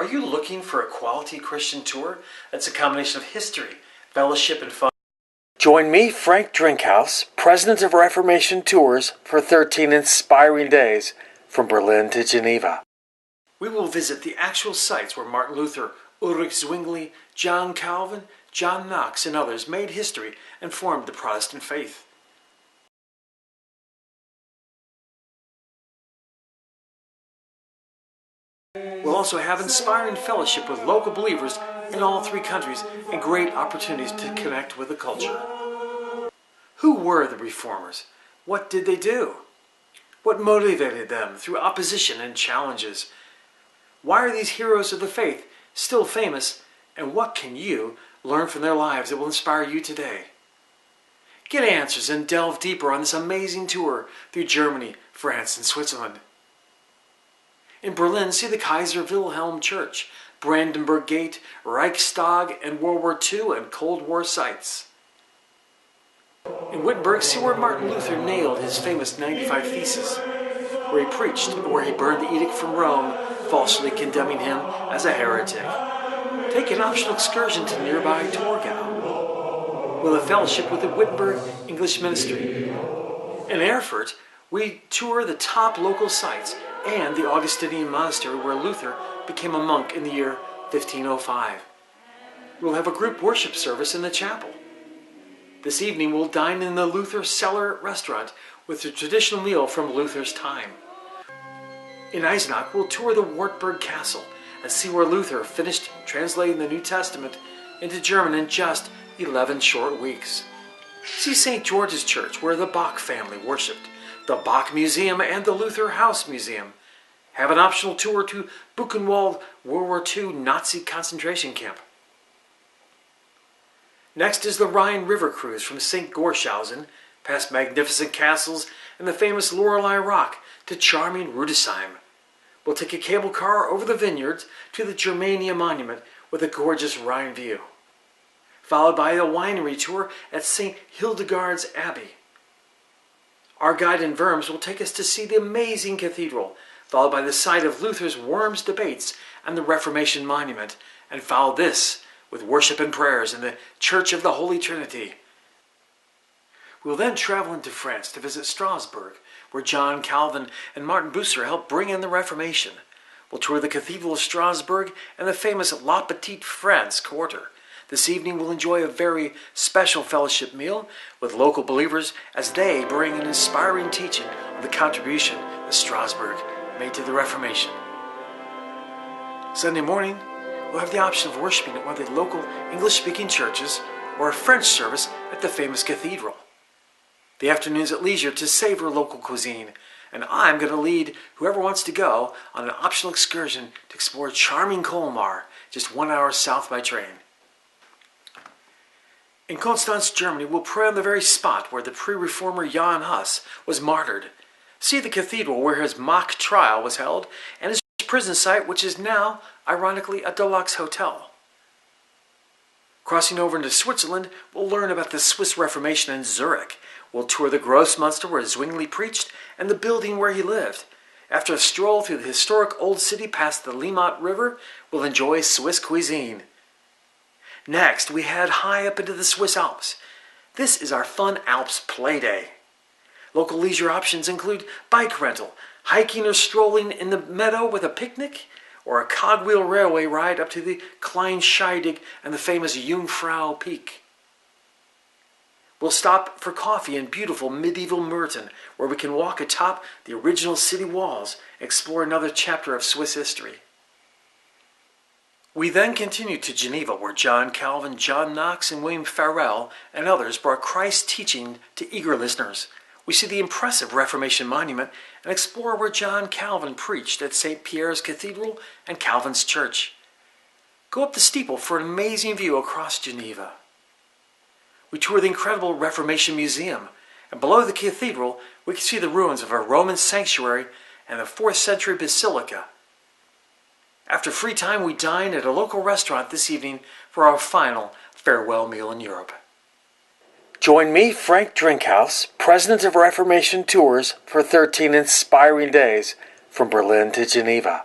Are you looking for a quality Christian tour that's a combination of history, fellowship, and fun? Join me, Frank Drinkhouse, President of Reformation Tours, for 13 inspiring days from Berlin to Geneva. We will visit the actual sites where Martin Luther, Ulrich Zwingli, John Calvin, John Knox, and others made history and formed the Protestant faith. We'll also have inspiring fellowship with local believers in all three countries and great opportunities to connect with the culture. Who were the Reformers? What did they do? What motivated them through opposition and challenges? Why are these heroes of the faith still famous? And what can you learn from their lives that will inspire you today? Get answers and delve deeper on this amazing tour through Germany, France, and Switzerland. In Berlin, see the Kaiser Wilhelm Church, Brandenburg Gate, Reichstag, and World War II and Cold War sites. In Wittenberg, see where Martin Luther nailed his famous 95 Theses, where he preached, where he burned the edict from Rome, falsely condemning him as a heretic. Take an optional excursion to nearby Torgau. We'll have fellowship with the Wittenberg English Ministry. In Erfurt, we tour the top local sites and the Augustinian monastery where Luther became a monk in the year 1505. We'll have a group worship service in the chapel. This evening we'll dine in the Luther Cellar restaurant with a traditional meal from Luther's time. In Eisenach we'll tour the Wartburg Castle and see where Luther finished translating the New Testament into German in just 11 short weeks. See St. George's Church where the Bach family worshipped, the Bach Museum, and the Luther House Museum. Have an optional tour to Buchenwald World War II Nazi concentration camp. Next is the Rhine River Cruise from St. Gorshausen, past magnificent castles and the famous Lorelei Rock to charming Rudesheim. We'll take a cable car over the vineyards to the Germania Monument with a gorgeous Rhine view, followed by a winery tour at St. Hildegard's Abbey. Our guide in Worms will take us to see the amazing cathedral, followed by the site of Luther's Worms debates and the Reformation Monument, and follow this with worship and prayers in the Church of the Holy Trinity. We'll then travel into France to visit Strasbourg, where John Calvin and Martin Bucer helped bring in the Reformation. We'll tour the Cathedral of Strasbourg and the famous La Petite France Quarter. This evening we'll enjoy a very special fellowship meal with local believers as they bring an inspiring teaching on the contribution that Strasbourg made to the Reformation. Sunday morning, we'll have the option of worshiping at one of the local English-speaking churches or a French service at the famous cathedral. The afternoon's at leisure to savor local cuisine, and I'm going to lead whoever wants to go on an optional excursion to explore charming Colmar, just 1 hour south by train. In Konstanz, Germany, we'll pray on the very spot where the pre-reformer Jan Hus was martyred. See the cathedral where his mock trial was held, and his prison site, which is now, ironically, a deluxe hotel. Crossing over into Switzerland, we'll learn about the Swiss Reformation in Zurich. We'll tour the Grossmünster where Zwingli preached and the building where he lived. After a stroll through the historic old city past the Limmat River, we'll enjoy Swiss cuisine. Next, we head high up into the Swiss Alps. This is our fun Alps play day. Local leisure options include bike rental, hiking or strolling in the meadow with a picnic, or a cogwheel railway ride up to the Klein Scheidig and the famous Jungfrau Peak. We'll stop for coffee in beautiful medieval Murten, where we can walk atop the original city walls and explore another chapter of Swiss history. We then continue to Geneva, where John Calvin, John Knox, and William Farel and others brought Christ's teaching to eager listeners. We see the impressive Reformation Monument and explore where John Calvin preached at St. Pierre's Cathedral and Calvin's Church. Go up the steeple for an amazing view across Geneva. We tour the incredible Reformation Museum, and below the cathedral we can see the ruins of a Roman sanctuary and a 4th century basilica. After free time, we dine at a local restaurant this evening for our final farewell meal in Europe. Join me, Frank Drinkhouse, President of Reformation Tours, for 13 inspiring days from Berlin to Geneva.